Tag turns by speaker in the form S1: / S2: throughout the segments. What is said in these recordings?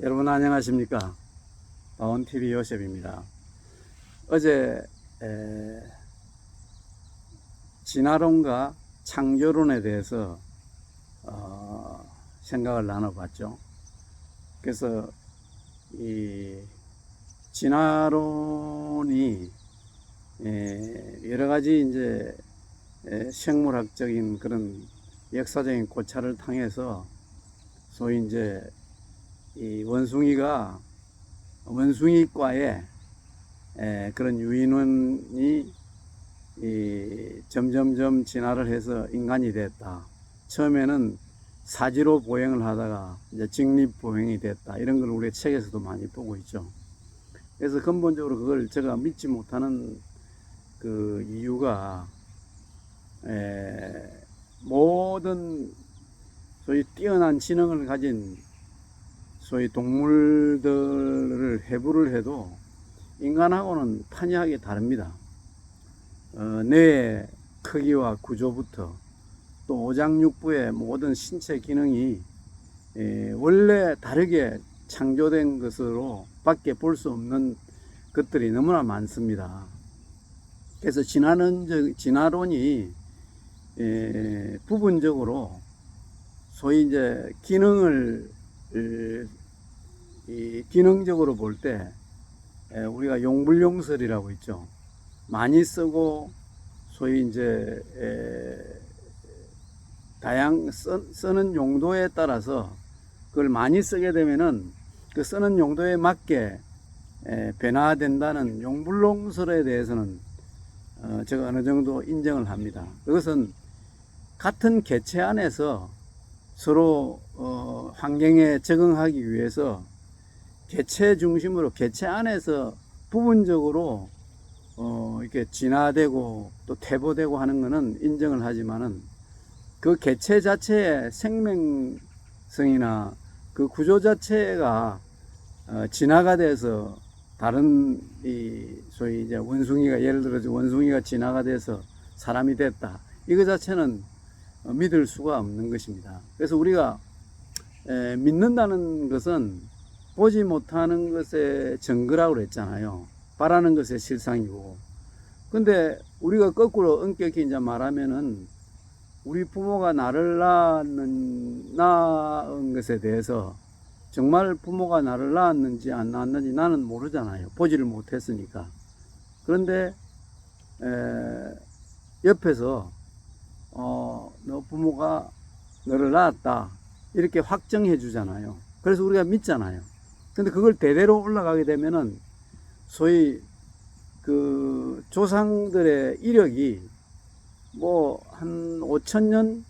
S1: 여러분 안녕하십니까? 바온TV 요셉입니다. 어제 진화론과 창조론에 대해서 생각을 나눠봤죠. 그래서 이 진화론이 여러 가지 이제 생물학적인 그런 역사적인 고찰을 통해서 소위 이제 이 원숭이과의 그런 유인원이 점점점 진화를 해서 인간이 됐다. 처음에는 사지로 보행을 하다가 이제 직립보행이 됐다. 이런 걸 우리 책에서도 많이 보고 있죠. 그래서 근본적으로 그걸 제가 믿지 못하는 그 이유가 모든 소위 뛰어난 지능을 가진 소위 동물들을 해부를 해도 인간하고는 판이하게 다릅니다. 뇌의 크기와 구조부터 또 오장육부의 모든 신체 기능이 원래 다르게 창조된 것으로 밖에 볼 수 없는 것들이 너무나 많습니다. 그래서 진화론이 부분적으로 소위 이제 기능적으로 볼 때 우리가 용불용설이라고 있죠. 많이 쓰고 소위 이제 쓰는 용도에 따라서 그걸 많이 쓰게 되면은 그 쓰는 용도에 맞게 변화된다는 용불용설에 대해서는 제가 어느 정도 인정을 합니다. 그것은 같은 개체 안에서 서로 환경에 적응하기 위해서 개체 중심으로 개체 안에서 부분적으로 이렇게 진화되고 또 퇴보되고 하는 것은 인정을 하지만은 그 개체 자체의 생명성이나 그 구조 자체가 진화가 돼서 다른 소위 이제 원숭이가 예를 들어서 원숭이가 진화가 돼서 사람이 됐다. 이거 자체는 믿을 수가 없는 것입니다. 그래서 우리가 믿는다는 것은 보지 못하는 것의 증거라고 그랬잖아요. 바라는 것의 실상이고. 근데 우리가 거꾸로 엄격히 이제 말하면은 우리 부모가 나를 낳은 것에 대해서 정말 부모가 나를 낳았는지 안 낳았는지 나는 모르잖아요. 보지를 못했으니까. 그런데 옆에서 너 부모가 너를 낳았다 이렇게 확정해 주잖아요. 그래서 우리가 믿잖아요. 근데 그걸 대대로 올라가게 되면은 소위 그 조상들의 이력이 뭐 한 5천년,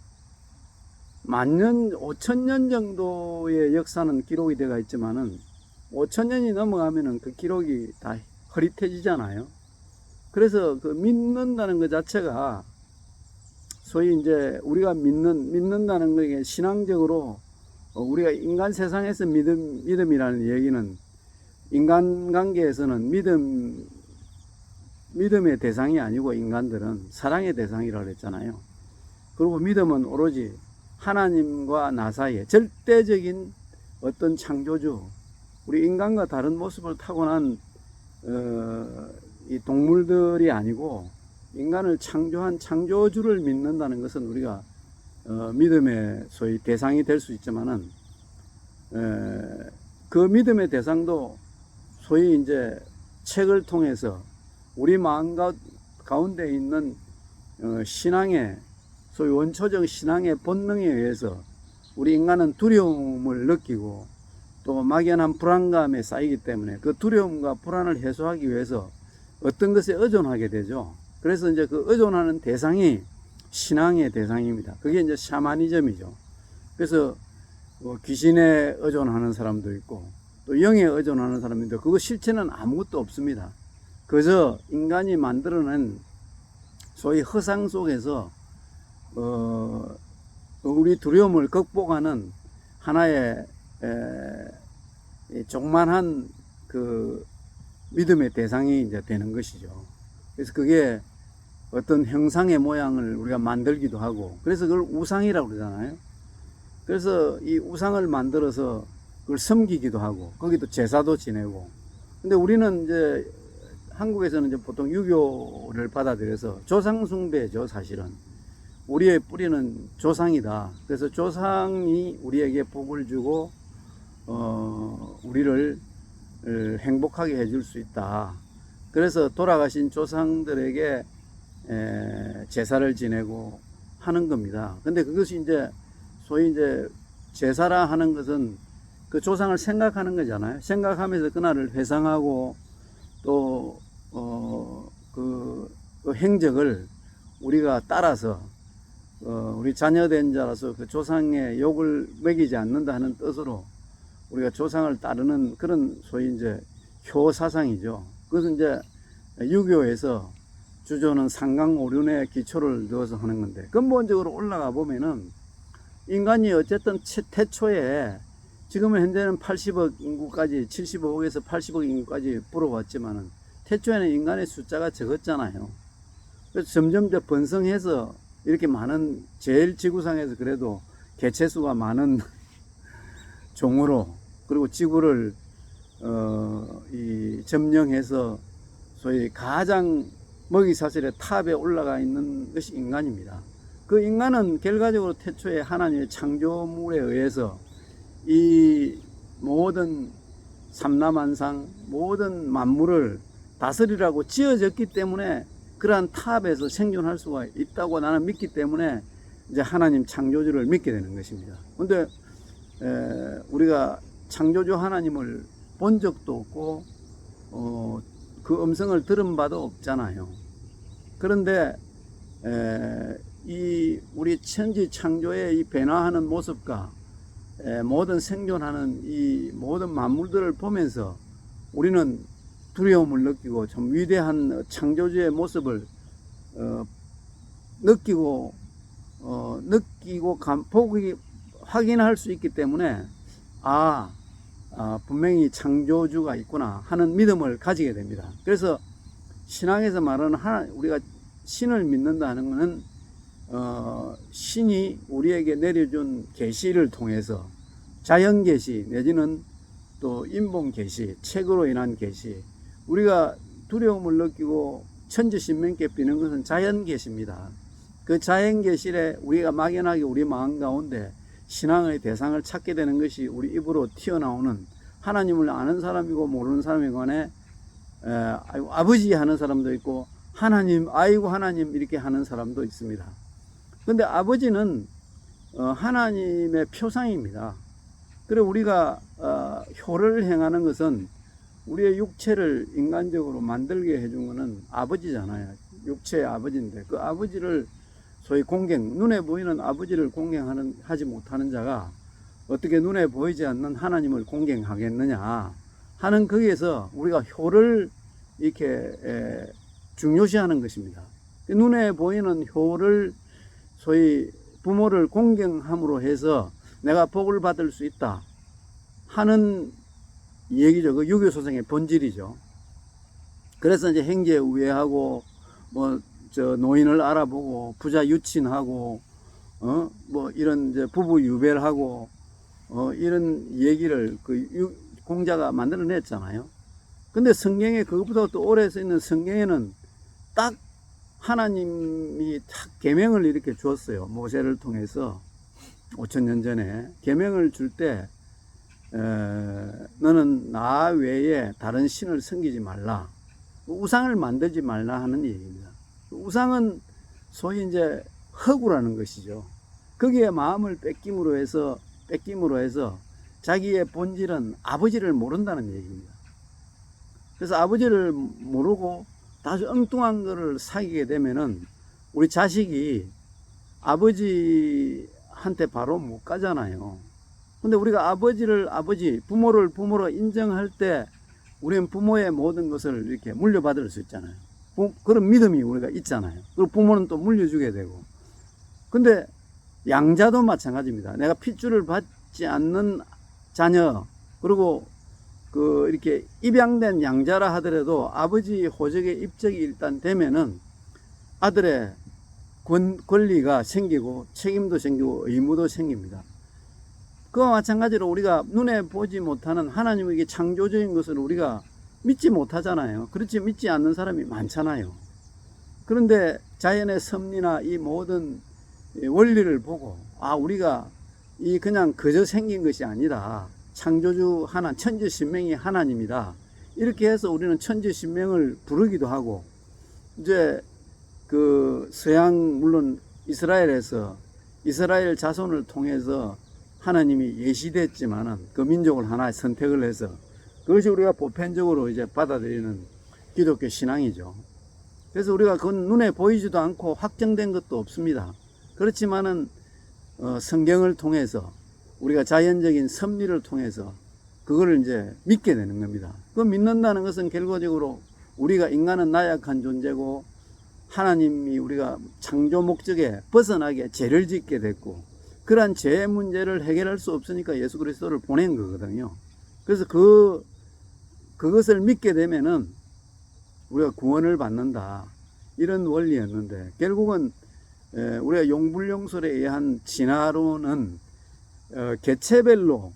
S1: 만년, 5천년 정도의 역사는 기록이 되어 있지만은 5천년이 넘어가면은 그 기록이 다 흐릿해지잖아요. 그래서 그 믿는다는 것 자체가 소위 이제 우리가 믿는다는 것이 신앙적으로 우리가 인간 세상에서 믿음이라는 얘기는 인간관계에서는 믿음의 대상이 아니고 인간들은 사랑의 대상이라고 했잖아요. 그리고 믿음은 오로지 하나님과 나 사이에 절대적인 어떤 창조주, 우리 인간과 다른 모습을 타고난 이 동물들이 아니고 인간을 창조한 창조주를 믿는다는 것은 우리가 믿음의 소위 대상이 될 수 있지만은 그 믿음의 대상도 소위 이제 책을 통해서 우리 마음 가운데 있는 신앙의 소위 원초적 신앙의 본능에 의해서 우리 인간은 두려움을 느끼고 또 막연한 불안감에 쌓이기 때문에 그 두려움과 불안을 해소하기 위해서 어떤 것에 의존하게 되죠. 그래서 이제 그 의존하는 대상이 신앙의 대상입니다. 그게 이제 샤머니즘이죠. 그래서 귀신에 의존하는 사람도 있고 또 영에 의존하는 사람인데 그거 실체는 아무것도 없습니다. 그저 인간이 만들어낸 소위 허상 속에서 우리 두려움을 극복하는 하나의 종만한 그 믿음의 대상이 이제 되는 것이죠. 그래서 그게 어떤 형상의 모양을 우리가 만들기도 하고, 그래서 그걸 우상이라고 그러잖아요. 그래서 이 우상을 만들어서 그걸 섬기기도 하고 거기도 제사도 지내고. 근데 우리는 이제 한국에서는 이제 보통 유교를 받아들여서 조상 숭배죠. 사실은 우리의 뿌리는 조상이다. 그래서 조상이 우리에게 복을 주고 우리를 행복하게 해줄 수 있다. 그래서 돌아가신 조상들에게 제사를 지내고 하는 겁니다. 근데 그것이 이제 소위 이제 제사라 하는 것은 그 조상을 생각하는 거잖아요. 생각하면서 그날을 회상하고 또 그 행적을 우리가 따라서 우리 자녀된 자라서 그 조상의 욕을 먹이지 않는다는 뜻으로 우리가 조상을 따르는 그런 소위 이제 효 사상이죠. 그것은 이제 유교에서 주조는 상강오륜의 기초를 두어서 하는 건데, 근본적으로 올라가 보면은 인간이 어쨌든 태초에 지금은 현재는 80억 인구까지 75억에서 80억 인구까지 불어왔지만은 태초에는 인간의 숫자가 적었잖아요. 그래서 점점 더 번성해서 이렇게 많은, 제일 지구상에서 그래도 개체수가 많은 종으로, 그리고 지구를 점령해서 소위 가장 먹이사슬의 탑에 올라가 있는 것이 인간입니다. 그 인간은 결과적으로 태초에 하나님의 창조물에 의해서 이 모든 삼라만상 모든 만물을 다스리라고 지어졌기 때문에 그러한 탑에서 생존할 수가 있다고 나는 믿기 때문에 이제 하나님 창조주를 믿게 되는 것입니다. 근데 우리가 창조주 하나님을 본 적도 없고 그 음성을 들은 바도 없잖아요. 그런데 이 우리 천지 창조의 이 변화하는 모습과 모든 생존하는 이 모든 만물들을 보면서 우리는 두려움을 느끼고 좀 위대한 창조주의 모습을 느끼고 보기 확인할 수 있기 때문에 분명히 창조주가 있구나 하는 믿음을 가지게 됩니다. 그래서 신앙에서 말하는 우리가 신을 믿는다는 것은 신이 우리에게 내려준 계시를 통해서 자연 계시 내지는 또 인본 계시, 책으로 인한 계시, 우리가 두려움을 느끼고 천지신명께 비는 것은 자연 계시입니다. 그 자연 계시에 우리가 막연하게 우리 마음 가운데 신앙의 대상을 찾게 되는 것이 우리 입으로 튀어나오는, 하나님을 아는 사람이고 모르는 사람에 관해 아이고 아버지 하는 사람도 있고 하나님 아이고 하나님 이렇게 하는 사람도 있습니다. 근데 아버지는 하나님의 표상입니다. 그래 우리가 효를 행하는 것은 우리의 육체를 인간적으로 만들게 해준 것은 아버지잖아요. 육체의 아버지인데 그 아버지를 소위 눈에 보이는 아버지를 하지 못하는 자가 어떻게 눈에 보이지 않는 하나님을 공경하겠느냐 하는 거기에서 우리가 효를 이렇게 중요시하는 것입니다. 눈에 보이는 효를 소위 부모를 공경함으로 해서 내가 복을 받을 수 있다 하는 얘기죠. 그 유교 소생의 본질이죠. 그래서 이제 행제에 우애하고 노인을 알아보고 부자 유친하고 이런 이제 부부 유배하고 이런 얘기를 공자가 만들어냈잖아요. 근데 성경에 그것보다 또 오래 쓰이는 성경에는 딱 하나님이 딱 계명을 이렇게 주었어요. 모세를 통해서 5000년 전에 계명을 줄 때 너는 나 외에 다른 신을 섬기지 말라, 우상을 만들지 말라 하는 얘기입니다. 우상은 소위 이제 허구라는 것이죠. 거기에 마음을 뺏김으로 해서 자기의 본질은 아버지를 모른다는 얘기입니다. 그래서 아버지를 모르고 아주 엉뚱한 거를 사귀게 되면은 우리 자식이 아버지한테 바로 못 가잖아요. 근데 우리가 부모를 부모로 인정할 때 우리는 부모의 모든 것을 이렇게 물려받을 수 있잖아요. 그런 믿음이 우리가 있잖아요. 그리고 부모는 또 물려주게 되고. 근데 양자도 마찬가지입니다. 내가 핏줄을 받지 않는 자녀, 그리고 이렇게 입양된 양자라 하더라도 아버지 호적의 입적이 일단 되면은 아들의 권리가 생기고 책임도 생기고 의무도 생깁니다. 그와 마찬가지로 우리가 눈에 보지 못하는 하나님에게 창조적인 것을 우리가 믿지 못하잖아요. 그렇지 믿지 않는 사람이 많잖아요. 그런데 자연의 섭리나 이 모든 원리를 보고 우리가 이 그냥 그저 생긴 것이 아니다. 창조주 천지신명이 하나님이다. 이렇게 해서 우리는 천지신명을 부르기도 하고, 이제 그 서양 물론 이스라엘에서 이스라엘 자손을 통해서 하나님이 예시됐지만은 그 민족을 하나 선택을 해서 그것이 우리가 보편적으로 이제 받아들이는 기독교 신앙이죠. 그래서 우리가 그건 눈에 보이지도 않고 확정된 것도 없습니다. 그렇지만은 성경을 통해서 우리가 자연적인 섭리를 통해서 그거를 이제 믿게 되는 겁니다. 그 믿는다는 것은 결과적으로 우리가 인간은 나약한 존재고 하나님이 우리가 창조 목적에 벗어나게 죄를 짓게 됐고 그러한 죄의 문제를 해결할 수 없으니까 예수 그리스도를 보낸 거거든요. 그래서 그것을 믿게 되면은 우리가 구원을 받는다. 이런 원리였는데 결국은 우리가 용불용설에 의한 진화론은 개체별로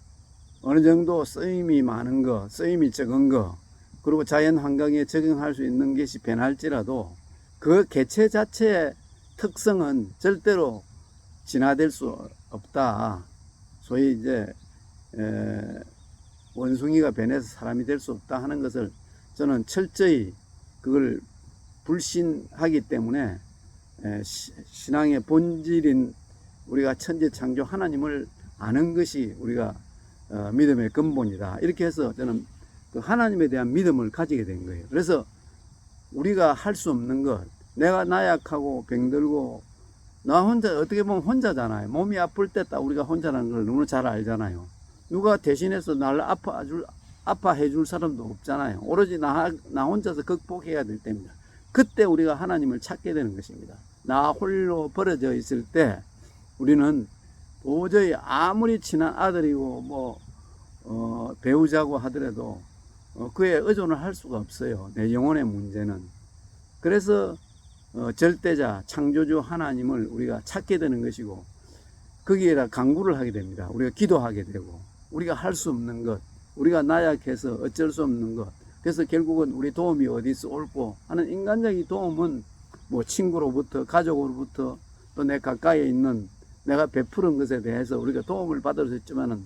S1: 어느 정도 쓰임이 많은 거, 쓰임이 적은 거, 그리고 자연 환경에 적응할 수 있는 것이 변할지라도 그 개체 자체의 특성은 절대로 진화될 수 없다. 소위 이제 원숭이가 변해서 사람이 될 수 없다 하는 것을 저는 철저히 그걸 불신하기 때문에 신앙의 본질인 우리가 천지창조 하나님을 아는 것이 우리가 믿음의 근본이다. 이렇게 해서 저는 그 하나님에 대한 믿음을 가지게 된 거예요. 그래서 우리가 할 수 없는 것, 내가 나약하고 병들고 나 혼자 어떻게 보면 혼자잖아요. 몸이 아플 때 딱 우리가 혼자라는 걸 너무 잘 알잖아요. 누가 대신해서 나를 아파해 줄 사람도 없잖아요. 오로지 나 혼자서 극복해야 될 때입니다. 그때 우리가 하나님을 찾게 되는 것입니다. 나 홀로 버려져 있을 때 우리는 도저히 아무리 친한 아들이고 배우자고 하더라도 그에 의존을 할 수가 없어요. 내 영혼의 문제는. 그래서 절대자 창조주 하나님을 우리가 찾게 되는 것이고 거기에다 간구를 하게 됩니다. 우리가 기도하게 되고 우리가 할 수 없는 것, 우리가 나약해서 어쩔 수 없는 것, 그래서 결국은 우리 도움이 어디서 올고 하는 인간적인 도움은 친구로부터 가족으로부터 또 내 가까이에 있는 내가 베푸는 것에 대해서 우리가 도움을 받을 수 있지만은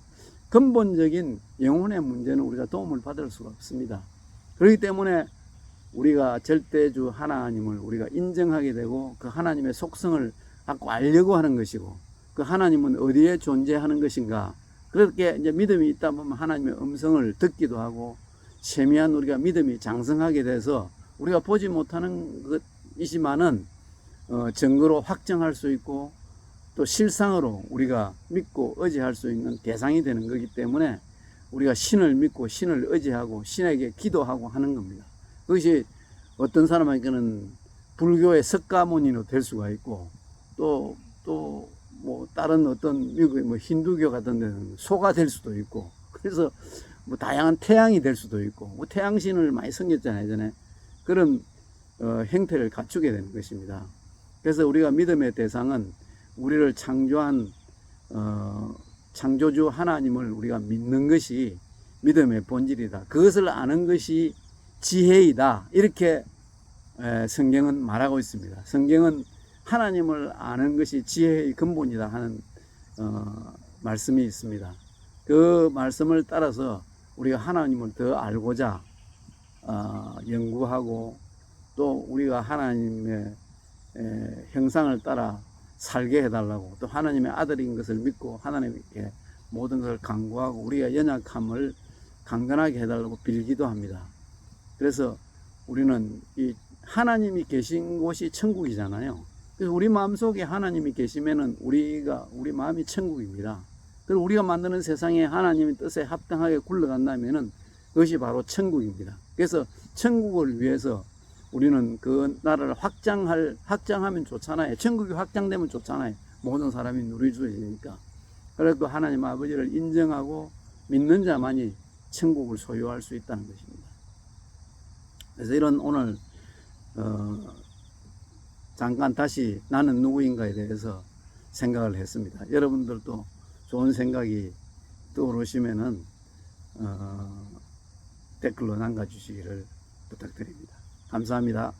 S1: 근본적인 영혼의 문제는 우리가 도움을 받을 수가 없습니다. 그렇기 때문에 우리가 절대주 하나님을 우리가 인정하게 되고 그 하나님의 속성을 갖고 알려고 하는 것이고 그 하나님은 어디에 존재하는 것인가, 그렇게 이제 믿음이 있다 보면 하나님의 음성을 듣기도 하고 세미한 우리가 믿음이 장성하게 돼서 우리가 보지 못하는 것이지만은 증거로 확정할 수 있고 또 실상으로 우리가 믿고 의지할 수 있는 대상이 되는 거기 때문에 우리가 신을 믿고 신을 의지하고 신에게 기도하고 하는 겁니다. 그것이 어떤 사람에게는 불교의 석가모니로 될 수가 있고 또 다른 어떤 미국의 힌두교 같은 데는 소가 될 수도 있고 그래서 다양한 태양이 될 수도 있고 태양신을 많이 섬겼잖아요 예전에. 그런 형태를 갖추게 되는 것입니다. 그래서 우리가 믿음의 대상은 우리를 창조한 창조주 하나님을 우리가 믿는 것이 믿음의 본질이다. 그것을 아는 것이 지혜이다. 이렇게 성경은 말하고 있습니다. 성경은 하나님을 아는 것이 지혜의 근본이다 하는 말씀이 있습니다. 그 말씀을 따라서 우리가 하나님을 더 알고자 연구하고 또 우리가 하나님의 형상을 따라 살게 해달라고 또 하나님의 아들인 것을 믿고 하나님께 모든 것을 간구하고 우리가 연약함을 강건하게 해달라고 빌기도 합니다. 그래서 우리는 이 하나님이 계신 곳이 천국이잖아요. 그래서 우리 마음속에 하나님이 계시면은 우리 마음이 천국입니다. 그리고 우리가 만드는 세상에 하나님의 뜻에 합당하게 굴러간다면은 그것이 바로 천국입니다. 그래서 천국을 위해서 우리는 그 나라를 확장하면 좋잖아요. 천국이 확장되면 좋잖아요. 모든 사람이 누릴 수 있으니까. 그래도 하나님 아버지를 인정하고 믿는 자만이 천국을 소유할 수 있다는 것입니다. 그래서 이런 오늘 잠깐 다시 나는 누구인가에 대해서 생각을 했습니다. 여러분들도 좋은 생각이 떠오르시면은 댓글로 남겨주시기를 부탁드립니다. 감사합니다.